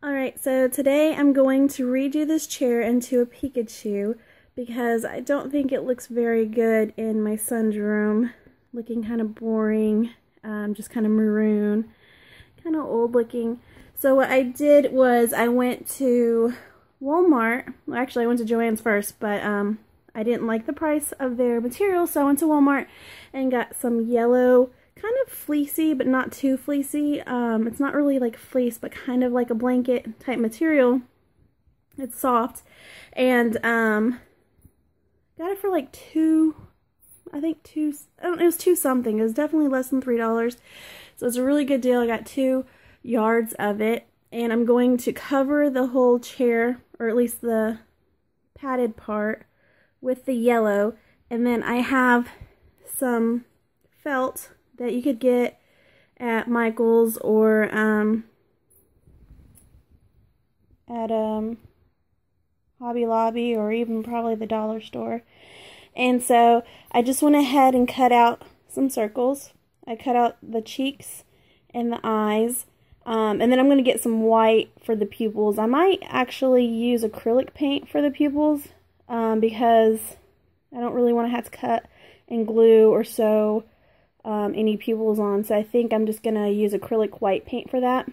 Alright, so today I'm going to redo this chair into a Pikachu because I don't think it looks very good in my son's room. Looking kind of boring, just kind of maroon, kind of old looking. So what I did was I went to Walmart. Well, actually I went to Joann's first, but I didn't like the price of their material, so I went to Walmart and got some yellow, kind of fleecy, but not too fleecy. It's not really like fleece, but kind of like a blanket type material. It's soft. And got it for like it was $2 something. It was definitely less than $3. So it's a really good deal. I got 2 yards of it. And I'm going to cover the whole chair, or at least the padded part, with the yellow. And then I have some felt that you could get at Michael's or at Hobby Lobby, or even probably the dollar store. And so I just went ahead and cut out some circles. I cut out the cheeks and the eyes. And then I'm going to get some white for the pupils. I might actually use acrylic paint for the pupils because I don't really want to have to cut and glue or sew any pupils on. So I think I'm just going to use acrylic white paint for that.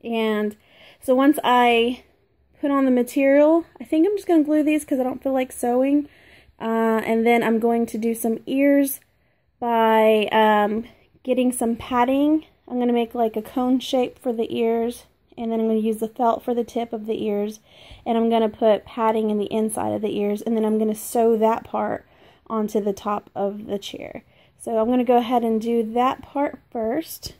And so once I put on the material, I think I'm just going to glue these because I don't feel like sewing. And then I'm going to do some ears by getting some padding. I'm going to make like a cone shape for the ears, and then I'm going to use the felt for the tip of the ears, and I'm going to put padding in the inside of the ears, and then I'm going to sew that part onto the top of the chair. So I'm going to go ahead and do that part first.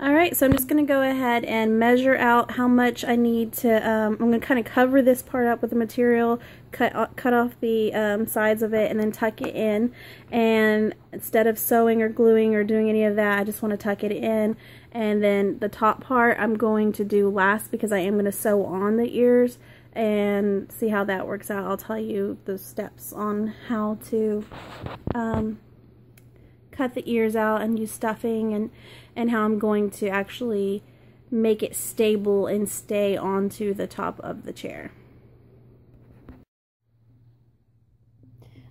Alright, so I'm just going to go ahead and measure out how much I need to, I'm going to kind of cover this part up with the material, cut off the sides of it, and then tuck it in. And instead of sewing or gluing or doing any of that, I just want to tuck it in. And then the top part I'm going to do last because I am going to sew on the ears and see how that works out. I'll tell you the steps on how to cut the ears out and use stuffing, and how I'm going to actually make it stable and stay onto the top of the chair.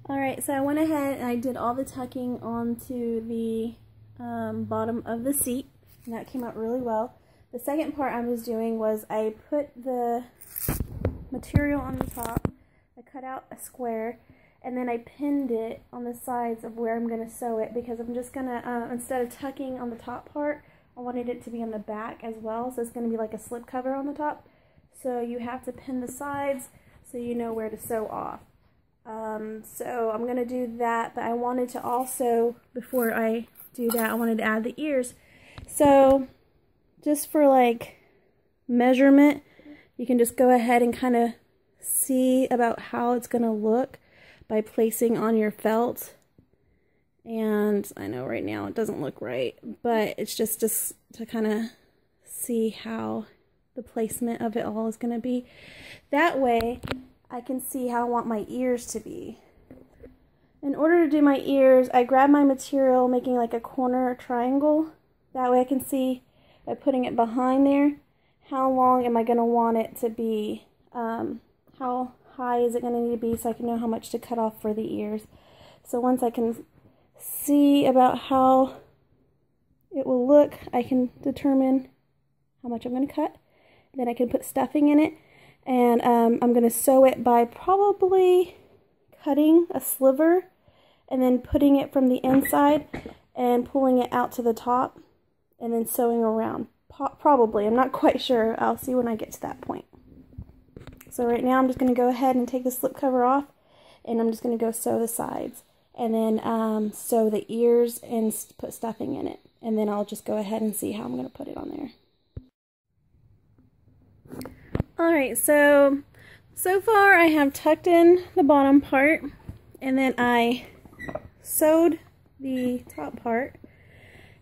Alright, so I went ahead and I did all the tucking onto the bottom of the seat, and that came out really well. The second part I was doing was I put the material on the top, I cut out a square, and then I pinned it on the sides of where I'm going to sew it, because I'm just going to, instead of tucking on the top part, I wanted it to be on the back as well, so it's going to be like a slip cover on the top. So you have to pin the sides so you know where to sew off. So I'm going to do that, but I wanted to also, before I do that, I wanted to add the ears. So just for like measurement, you can just go ahead and kind of see about how it's going to look by placing on your felt. And I know right now it doesn't look right, but it's just to kind of see how the placement of it all is going to be. That way I can see how I want my ears to be. In order to do my ears, I grab my material, making like a corner triangle. That way I can see, by putting it behind there, how long am I going to want it to be, how high is it going to need to be, so I can know how much to cut off for the ears. So once I can see about how it will look, I can determine how much I'm going to cut. Then I can put stuffing in it, and I'm going to sew it by probably cutting a sliver and then putting it from the inside and pulling it out to the top and then sewing around. Probably, I'm not quite sure. I'll see when I get to that point. So right now I'm just going to go ahead and take the slip cover off, and I'm just going to go sew the sides, and then sew the ears and put stuffing in it, and then I'll just go ahead and see how I'm going to put it on there. Alright, so far I have tucked in the bottom part, and then I sewed the top part,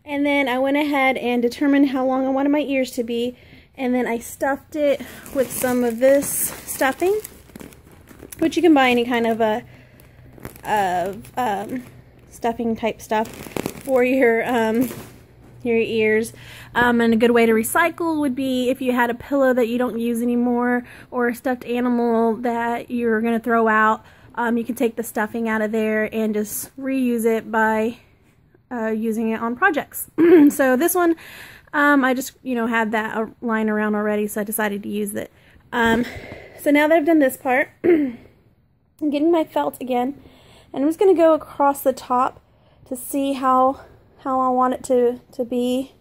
and then I went ahead and determined how long I wanted my ears to be. And then I stuffed it with some of this stuffing, which you can buy any kind of stuffing type stuff for your your ears. And a good way to recycle would be if you had a pillow that you don't use anymore, or a stuffed animal that you're going to throw out. You can take the stuffing out of there and just reuse it by using it on projects. So this one, I just, had that lying around already, so I decided to use it. So now that I've done this part, I'm getting my felt again, and I'm just going to go across the top to see how I want it to be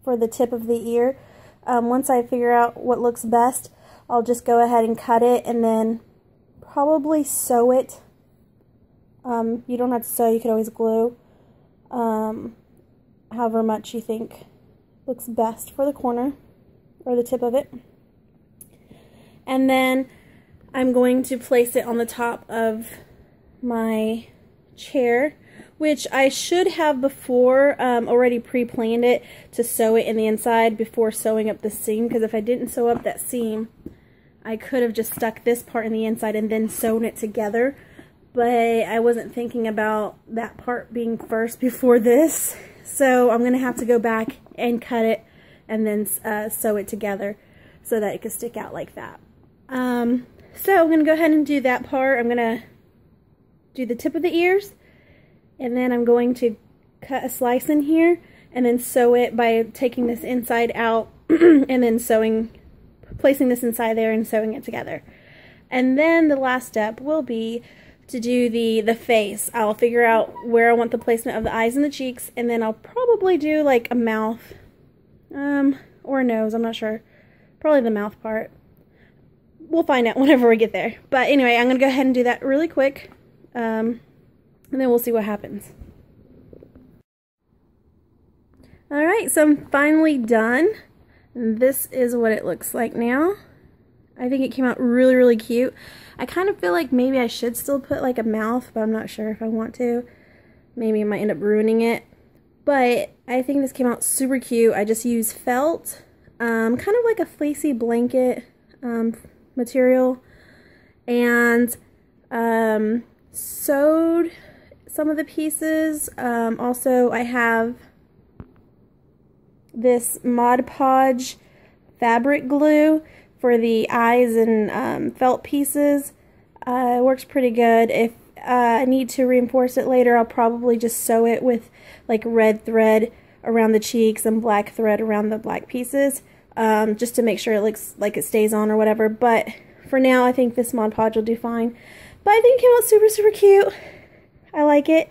for the tip of the ear. Once I figure out what looks best, I'll just go ahead and cut it and then probably sew it. You don't have to sew, you could always glue. However much you think looks best for the corner or the tip of it. And then I'm going to place it on the top of my chair, which I should have before already pre-planned it to sew it in the inside before sewing up the seam, because if I didn't sew up that seam, I could have just stuck this part in the inside and then sewn it together, but I wasn't thinking about that part being first before this, so I'm going to have to go back and cut it and then sew it together so that it can stick out like that. So I'm going to go ahead and do that part. I'm going to do the tip of the ears, and then I'm going to cut a slice in here and then sew it by taking this inside out and then placing this inside there and sewing it together. And then the last step will be to do the face. I'll figure out where I want the placement of the eyes and the cheeks, and then I'll probably do like a mouth or a nose, I'm not sure. Probably the mouth part. We'll find out whenever we get there. But anyway, I'm going to go ahead and do that really quick, and then we'll see what happens. Alright, so I'm finally done. And this is what it looks like now. I think it came out really, really cute. I kind of feel like maybe I should still put like a mouth, but I'm not sure if I want to. Maybe I might end up ruining it. But I think this came out super cute. I just used felt, kind of like a fleecy blanket material, and sewed some of the pieces. Also, I have this Mod Podge fabric glue for the eyes and felt pieces. It works pretty good. If I need to reinforce it later, I'll probably just sew it with like red thread around the cheeks and black thread around the black pieces, just to make sure it looks like it stays on or whatever. But for now, I think this Mod Podge will do fine. But I think it came out super, super cute. I like it.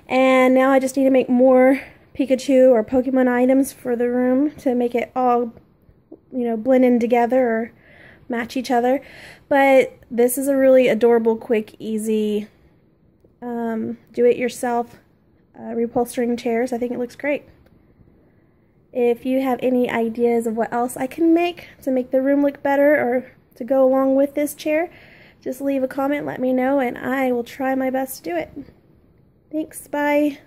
And now I just need to make more Pikachu or Pokemon items for the room to make it all, blend in together or match each other. But this is a really adorable, quick, easy, do-it-yourself reupholstering chairs. I think it looks great. If you have any ideas of what else I can make to make the room look better or to go along with this chair, just leave a comment, let me know, and I will try my best to do it. Thanks, bye.